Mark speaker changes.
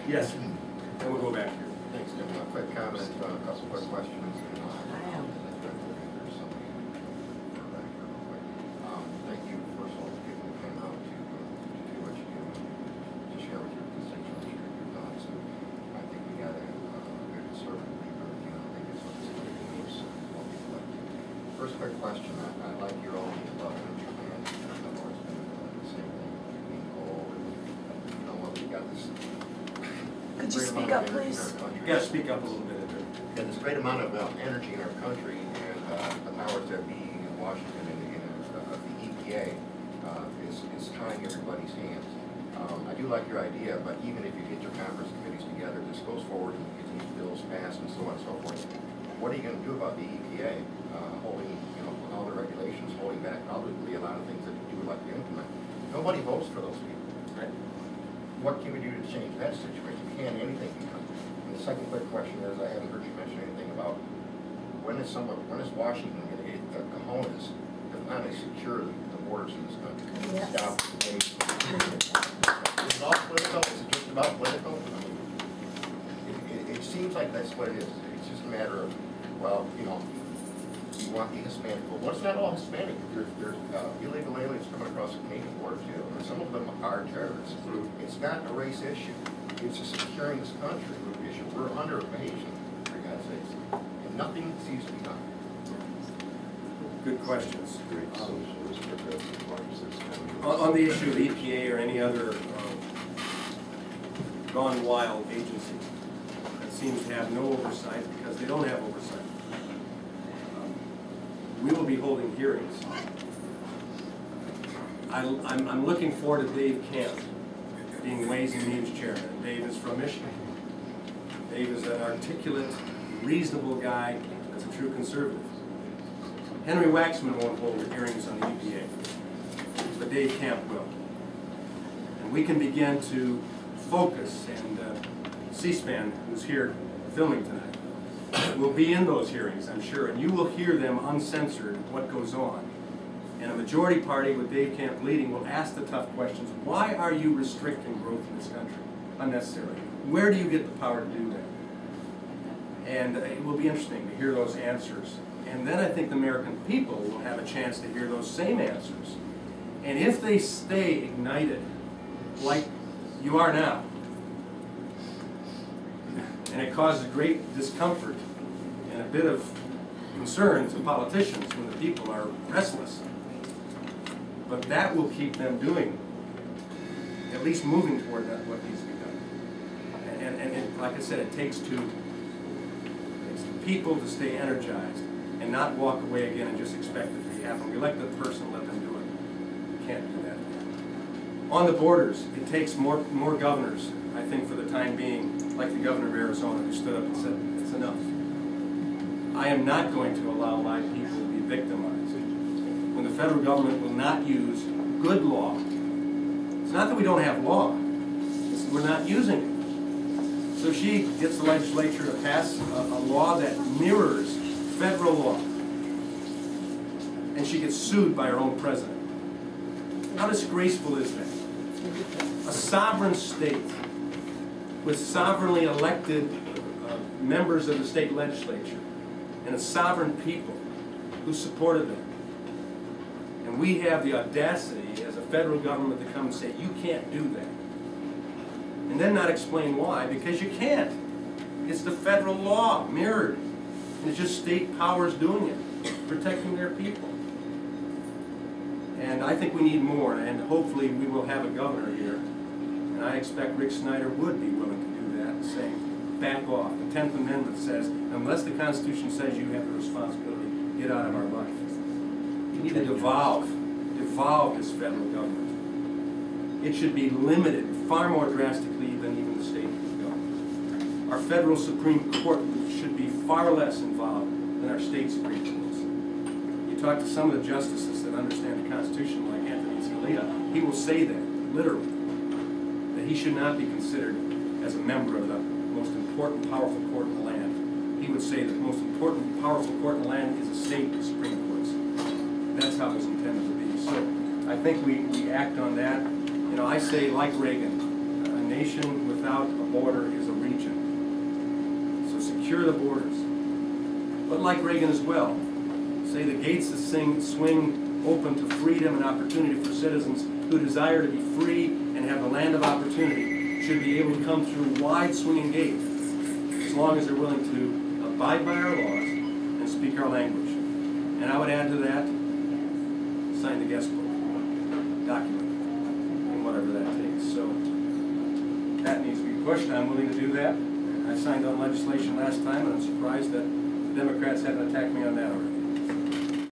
Speaker 1: Yes, and we'll go back here.
Speaker 2: Thanks, Jim. A quick comment, a couple quick questions. Thank you, first of all, for people who came out to do what you do, to share with your constituents your thoughts. And I think we got a good conservative leader. You know, I think it's what this country needs. What we elect. First quick question. I like your own love energy plan. I've always been the same thing. Being cold. You know what? We got this.
Speaker 3: Could you speak up, please?
Speaker 1: You got to speak up a little bit.
Speaker 2: Got this great amount of energy in our country, and the powers that be in Washington and the EPA is tying everybody's hands. I do like your idea, but even if you get your conference committees together, this goes forward and you get these bills passed and so on and so forth, what are you going to do about the EPA holding, you know, all the regulations, holding back probably a lot of things that you would like to implement? Nobody votes for those people. Right? What can we do to change that situation? Can't anything be done? And the second quick question is, I haven't heard you mention anything about when is Washington going to get the cojones to finally secure the borders in this country?
Speaker 3: Yes.
Speaker 2: Stop the debate. Is it all political? Is it just about political? I mean, it seems like that's what it is. It's just a matter of, well, you know, you want the Hispanic vote. Well, it's not all Hispanic. There's illegal aliens coming across the Canadian border too, and some of them are terrorists. It's not a race issue. It's a securing this country issue. We're under invasion, for God's sakes, and nothing seems to be done.
Speaker 1: Good questions. On the issue of the EPA or any other gone wild agency that seems to have no oversight because they don't have oversight, we will be holding hearings. I'm looking forward to Dave Camp being Ways and Means Chairman. Dave is from Michigan. Dave is an articulate, reasonable guy that's a true conservative. Henry Waxman won't hold hearings on the EPA, but Dave Camp will. And we can begin to focus, and C-SPAN, who's here filming tonight, will be in those hearings, I'm sure, and you will hear them uncensored what goes on. And a majority party with Dave Camp leading will ask the tough questions. Why are you restricting growth in this country unnecessarily? Where do you get the power to do that? And it will be interesting to hear those answers. And then I think the American people will have a chance to hear those same answers. And if they stay ignited like you are now, and it causes great discomfort and a bit of concern to politicians when the people are restless, but that will keep them doing, at least moving toward that, what needs to be done. And like I said, it takes people to stay energized and not walk away again and just expect it to happen. We elect the person, let them do it. We can't do that. On the borders, it takes more governors, I think, for the time being, like the governor of Arizona, who stood up and said, it's enough. I am not going to allow my people to be victimized. When the federal government will not use good law. It's not that we don't have law, it's that we're not using it. So she gets the legislature to pass a law that mirrors federal law, and she gets sued by her own president. How disgraceful is that? A sovereign state with sovereignly elected members of the state legislature and a sovereign people who supported them. And we have the audacity as a federal government to come and say, you can't do that. And then not explain why, because you can't. It's the federal law, mirrored. And it's just state powers doing it, protecting their people. And I think we need more, and hopefully we will have a governor here. And I expect Rick Snyder would be willing to do that, saying, back off. The 10th Amendment says, unless the Constitution says you have the responsibility, get out of our life. We need to devolve this federal government. It should be limited far more drastically than even the state government. Our federal Supreme Court should be far less involved than our state Supreme Courts. You talk to some of the justices that understand the Constitution, like Anthony Scalia, he will say that, literally, that he should not be considered as a member of the most important, powerful court in the land. He would say that the most important, powerful court in the land is the state Supreme Courts. That's how it was intended to be. So I think we act on that. You know, I say, like Reagan, a nation without without a border is a region. So secure the borders. But like Reagan as well, say the gates that swing open to freedom and opportunity for citizens who desire to be free and have the land of opportunity should be able to come through wide swinging gates as long as they're willing to abide by our laws and speak our language. And I would add to that, sign the guest book, document it, and whatever that takes. So that needs to be pushed. I'm willing to do that. I signed on legislation last time, and I'm surprised that the Democrats haven't attacked me on that already.